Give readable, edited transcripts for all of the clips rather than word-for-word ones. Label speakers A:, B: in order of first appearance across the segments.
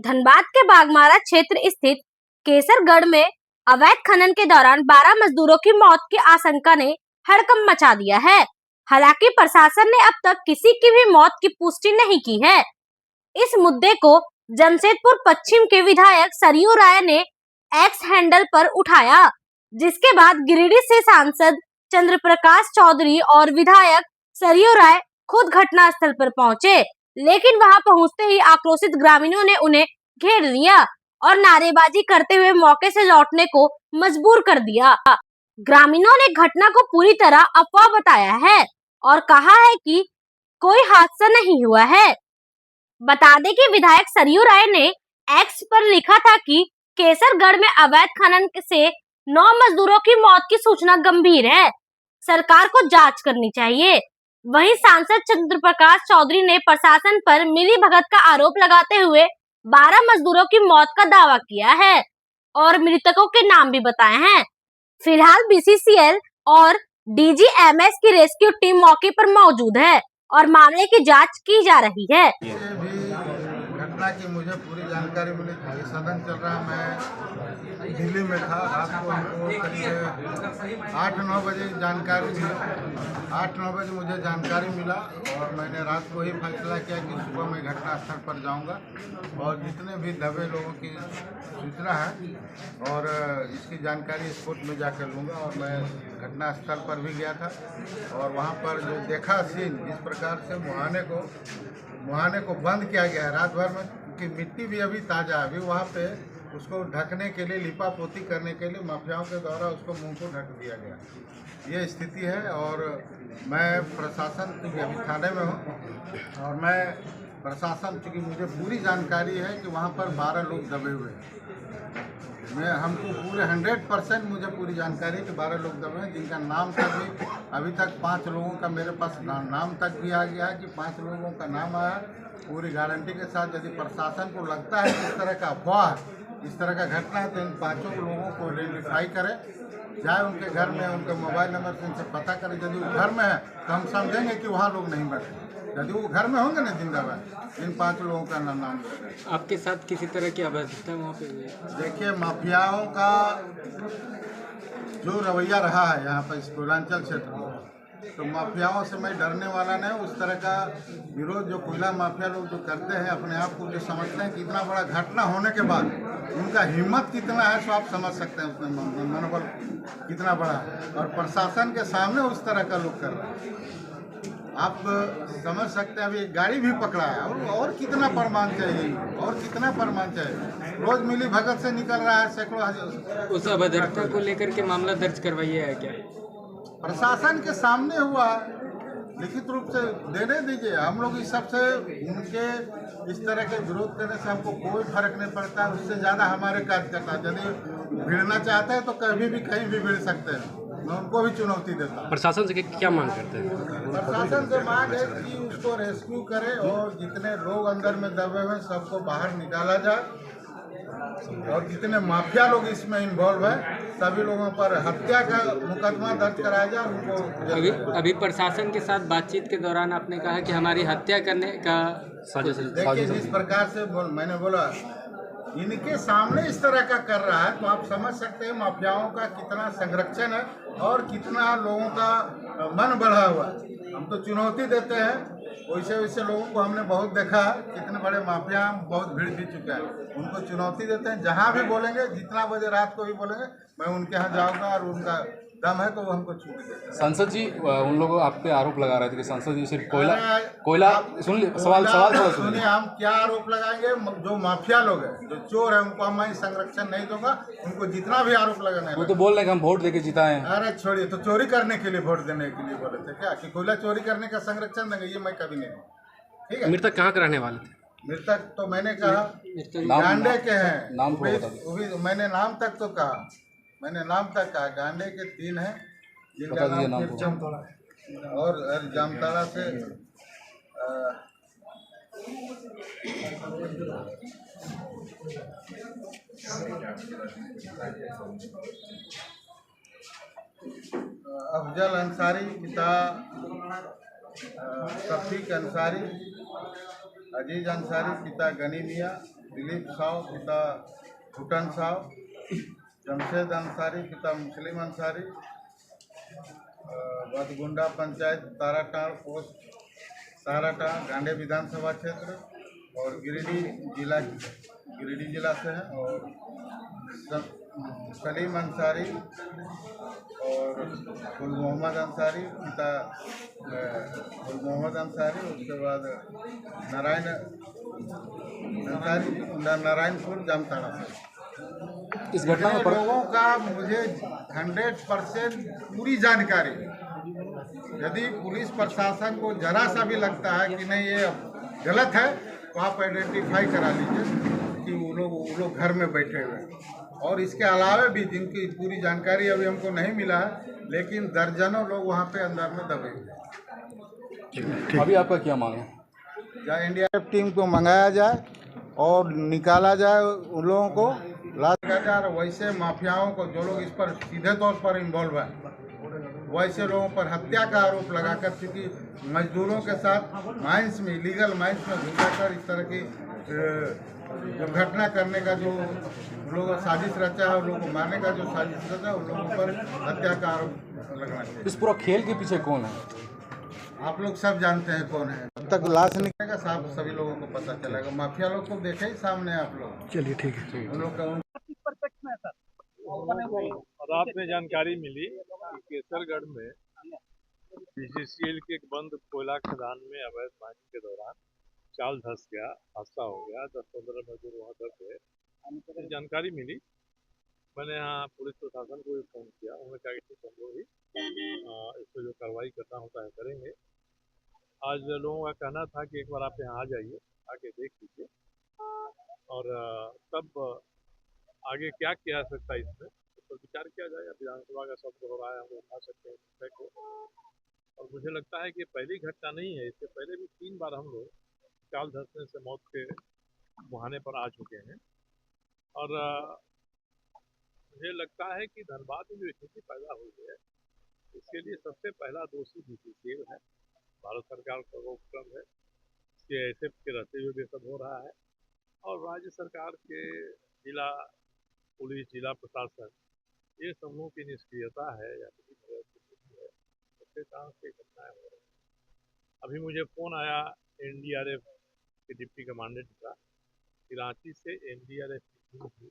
A: धनबाद के बागमारा क्षेत्र स्थित केसरगढ़ में अवैध खनन के दौरान 12 मजदूरों की मौत की आशंका ने हड़कंप मचा दिया है। हालांकि प्रशासन ने अब तक किसी की भी मौत की पुष्टि नहीं की है। इस मुद्दे को जमशेदपुर पश्चिम के विधायक सरयू राय ने एक्स हैंडल पर उठाया, जिसके बाद गिरिडीह से सांसद चंद्र प्रकाश चौधरी और विधायक सरयू राय खुद घटनास्थल पर पहुंचे, लेकिन वहां पहुंचते ही आक्रोशित ग्रामीणों ने उन्हें घेर लिया और नारेबाजी करते हुए मौके से लौटने को मजबूर कर दिया। ग्रामीणों ने घटना को पूरी तरह अफवाह बताया है और कहा है कि कोई हादसा नहीं हुआ है। बता दें कि विधायक सरयू राय ने एक्स पर लिखा था कि केसरगढ़ में अवैध खनन से 9 मजदूरों की मौत की सूचना गंभीर है, सरकार को जांच करनी चाहिए। वहीं सांसद चंद्र प्रकाश चौधरी ने प्रशासन पर मिलीभगत का आरोप लगाते हुए 12 मजदूरों की मौत का दावा किया है और मृतकों के नाम भी बताए हैं। फिलहाल बीसीसीएल और डीजीएमएस की रेस्क्यू टीम मौके पर मौजूद है और मामले की जांच की जा रही है।
B: घटना की मुझे पूरी जानकारी मिली थी। सदन चल रहा, मैं दिल्ली में था। रात को हमको करीब 8-9 बजे जानकारी मिली। 8-9 बजे मुझे जानकारी मिला और मैंने रात को ही फैसला किया कि सुबह मैं घटनास्थल पर जाऊंगा और जितने भी दबे लोगों की सूचना है और इसकी जानकारी स्पॉट में जाकर लूँगा। और मैं घटनास्थल पर भी गया था और वहाँ पर जो देखा सीन, जिस प्रकार से मुहाने को बंद किया गया है रात भर में, क्योंकि मिट्टी भी अभी ताज़ा है। अभी वहाँ पे उसको ढकने के लिए, लिपा पोती करने के लिए माफियाओं के द्वारा उसको मुंह को ढक दिया गया। ये स्थिति है और मैं प्रशासन, क्योंकि अभी थाने में हूँ और मैं प्रशासन, चूँकि मुझे पूरी जानकारी है कि वहाँ पर 12 लोग दबे हुए हैं। हमको पूरे 100% मुझे पूरी जानकारी है कि 12 लोग दबे हैं, जिनका नाम तक भी अभी तक 5 लोगों का मेरे पास नाम तक भी आ गया है कि 5 लोगों का नाम आया पूरी गारंटी के साथ। यदि प्रशासन को लगता है कि इस तरह का अफवाह, इस तरह का घटना है, तो इन 5 लोगों को आइडेंटिफाई करें, जाए उनके घर में, उनके मोबाइल नंबर से उनसे पता करें। यदि वो घर में है तो हम समझेंगे कि वहाँ लोग नहीं बैठे। यदि वो घर में होंगे ना जिंदाबाद, इन 5 लोगों का नाम
C: आपके साथ किसी तरह की अवस्था वहाँ पे?
B: देखिए, माफियाओं का जो रवैया रहा है यहाँ पर इस पूर्वांचल क्षेत्र में, तो माफियाओं से मैं डरने वाला नहीं। उस तरह का विरोध जो कोयला माफिया लोग जो करते हैं, अपने आप को जो समझते हैं कि इतना बड़ा घटना होने के बाद उनका हिम्मत कितना है, तो आप समझ सकते हैं उसमें मनोबल कितना बड़ा है। और प्रशासन के सामने उस तरह का लोग कर रहे हैं, आप समझ सकते हैं। अभी गाड़ी भी पकड़ा है और कितना प्रमाण चाहिए, और कितना प्रमाण चाहिए। रोज मिली भगत से निकल रहा है सैकड़ों हजार।
C: उस अभद्रता को लेकर के मामला दर्ज करवाइए है क्या?
B: प्रशासन के सामने हुआ, लिखित रूप से देने दीजिए। हम लोग इस सबसे, उनके इस तरह के विरोध करने से हमको कोई फर्क नहीं पड़ता। उससे ज़्यादा हमारे कार्यकर्ता यदि भिड़ना चाहते हैं तो कभी भी कहीं भी भिड़ सकते हैं। मैं उनको भी चुनौती देता हूँ।
C: प्रशासन से क्या मांग करते हैं?
B: प्रशासन से मांग है कि उसको रेस्क्यू करे और जितने लोग अंदर में दबे हुए सबको बाहर निकाला जाए और जितने माफिया लोग इसमें इन्वॉल्व है सभी लोगों पर हत्या का मुकदमा दर्ज कराया जाए। उनको
C: अभी प्रशासन के साथ बातचीत के दौरान आपने कहा कि हमारी हत्या करने का साजिश।
B: देखिए, जिस प्रकार से मैंने बोला, इनके सामने इस तरह का कर रहा है, तो आप समझ सकते हैं माफियाओं का कितना संरक्षण है और कितना लोगों का मन बढ़ा हुआ है। हम तो चुनौती देते हैं, वैसे लोगों को हमने बहुत देखा है, कितने बड़े माफिया बहुत भीड़ भी चुका है। उनको चुनौती देते हैं, जहाँ भी बोलेंगे, जितना बजे रात को भी बोलेंगे, मैं उनके यहाँ जाऊँगा और उनका दम है तो वो हमको छूट देते।
D: सांसद जी, उन लोग आप पे आरोप लगा रहे थे कि सांसद जी सिर्फ कोयला सुन सवाल
B: सुनिए, हम क्या आरोप लगाएंगे? जो माफिया लोग हैं, जो चोर है, उनको मैं संरक्षण नहीं दूंगा। उनको जितना भी आरोप लगाना है,
D: वो तो बोल रहे हैं कि हम वोट देके जिताए हैं।
B: अरे छोड़िए, तो चोरी करने के लिए वोट देने के लिए बोले थे क्या कि कोयला चोरी करने का संरक्षण देंगे? ये मैं कभी नहीं। ठीक है,
C: मृतक कहाँ के रहने वाले थे?
B: मृतक तो मैंने कहा गांडे के हैं।
D: नाम
B: मैंने नाम तक तो कहा, गांडे के 3 हैं जिनका नाम और जामताड़ा से अफजल अंसारी, पिता शफीक अंसारी, अजीज अंसारी, पिता गनी मियाँ, दिलीप साव पिता भूटन साव, जमशेद अंसारी पिता मुस्लिम अंसारी, बदगुंडा पंचायत ताराटाड़ पोस्ट ताराटाड़ गांडे विधानसभा क्षेत्र और गिरिडीह जिला से हैं। और सलीम अंसारी और गुल मोहम्मद अंसारी पिता गुल मोहम्मद अंसारी, उसके बाद नारायण अंसारी नारायणपुर जामताड़ा से।
D: इस घटना में
B: लोगों का मुझे 100% पूरी जानकारी है। यदि पुलिस प्रशासन को जरा सा भी लगता है कि नहीं ये गलत है तो आप आइडेंटिफाई करा लीजिए कि वो लोग घर में बैठे हुए हैं। और इसके अलावा भी जिनकी पूरी जानकारी अभी हमको नहीं मिला है, लेकिन दर्जनों लोग वहाँ पे अंदर में दबे हुए हैं।
D: अभी आपका क्या मांग है?
B: या एनडीआरएफ टीम को मंगाया जाए और निकाला जाए उन लोगों को, लाश का जाए। और वैसे माफियाओं को जो लोग इस पर सीधे तौर पर इन्वॉल्व है, वैसे लोगों पर हत्या का आरोप लगाकर, चूँकि मजदूरों के साथ माइंस में इलीगल माइंस में घुसाकर इस तरह की दुर्घटना करने का जो लोगों साजिश रचा है और लोगों को मारने का जो साजिश रचा है, उन लोगों पर हत्या का आरोप लगना चाहिए।
D: इस पूरा खेल के पीछे कौन है?
B: आप लोग सब जानते हैं कौन है। जब तक लाश निकलेगा साहब सभी लोगों को पता चलेगा। माफिया लोग को देखे ही सामने आप लोग।
E: चलिए ठीक है।
B: उन लोग का
F: रात में जानकारी मिली कि केसरगढ़ में बीसीसीएल के एक बंद कोयला खदान में अवैध माइनिंग के दौरान चाल धंस गया, हादसा हो गया, 10-15 मजदूर वहाँ दब गए। जानकारी मिली, मैंने यहाँ पुलिस प्रशासन को भी फोन किया। उन्होंने कहा कि ठीक हम लोग ही इस पर जो कार्रवाई करना होता है करेंगे। आज लोगों का कहना था कि एक बार आप यहाँ आ जाइए, आके देख लीजिए और तब आगे क्या किया जा सकता है इसमें तो विचार किया जाएगा। विधानसभा का शब्द हो रहा है, हम उठा सकते हैं विषय को। और मुझे लगता है कि पहली घटना नहीं है, इससे पहले भी 3 बार हम लोग चाल धंसने से मौत के मुहाने पर आ चुके हैं। और मुझे लगता है कि धनबाद में जो स्थिति पैदा हुई है, इसके लिए सबसे पहला दोषी बीसीसीएल है। भारत सरकार का वो उपक्रम है, सीआईएसएफ के रहते हुए भी सब हो रहा है। और राज्य सरकार के जिला पुलिस, जिला प्रशासन, ये सब लोगों की निष्क्रियता है या है, उसके कारण से घटनाएं हो रही हैं। अभी मुझे फ़ोन आया एनडीआरएफ के डिप्टी कमांडेंट का कि रांची से एनडीआरएफ की टीम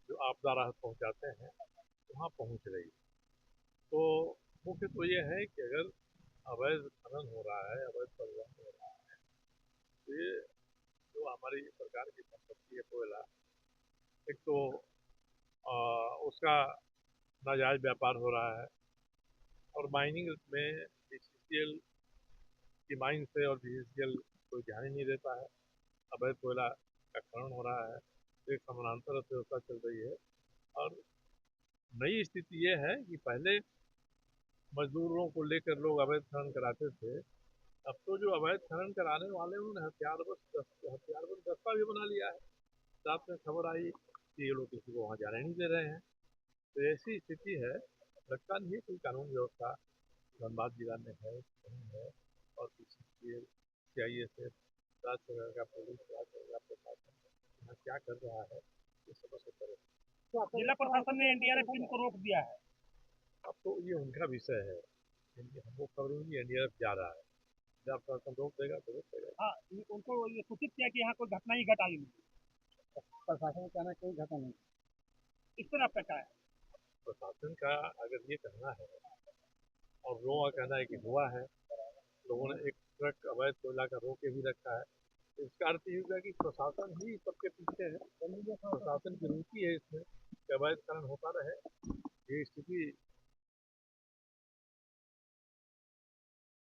F: जो आपदा राहत पहुंचाते हैं वहाँ पहुंच रही है। तो मुख्य तो ये है कि अगर अवैध खनन हो रहा है, अवैध परिवहन हो रहा है, तो ये जो हमारी सरकार की संपत्ति है कोयला, एक तो उसका नाजायज व्यापार हो रहा है। और माइनिंग में बीसीसीएल की माइन से और बीसीसीएल कोई ध्यान ही नहीं देता है। अवैध कोयला का खनन हो रहा है, एक समानांतर व्यवस्था चल रही है। और नई स्थिति ये है कि पहले मजदूरों को लेकर लोग अवैध खनन कराते थे, अब तो जो अवैध खनन कराने वाले उन्होंने हथियारबंद दस्ता भी बना लिया है। रात में खबर आई कि ये लोग किसी को वहाँ जाने नहीं दे रहे हैं। तो ऐसी स्थिति है, लगता नहीं है कोई कानून व्यवस्था धनबाद जिला में है, नहीं है। और बीसीसीएल, सीआईएसएफ, राज्य सरकार का पुलिस, राज्य सरकार प्रशासन यहाँ क्या कर रहा है ये समझ सकते हैं।
E: जिला प्रशासन ने एनडीआरएफ टीम को रोक दिया है।
F: अब तो ये उनका विषय है, हमको खबर मिली एनडीआरएफ जा रहा है, जिला प्रशासन रोक देगा तो रोक देगा।
E: हाँ, उनको ये सूचित किया कि यहाँ कोई घटना ही घटा ली। प्रशासन का कहना कोई घटना नहीं। इस पर आपका क्या है?
F: प्रशासन का अगर ये कहना है और लोगों का कहना है कि हुआ है, लोगों ने एक ट्रक अवैध कोयला का रोक के भी रखा है, तो इसका अर्थ ये होगा कि प्रशासन ही सबके पीछे है। प्रशासन की रुचि है इसमें कि अवैध खनन होता रहे। ये स्थिति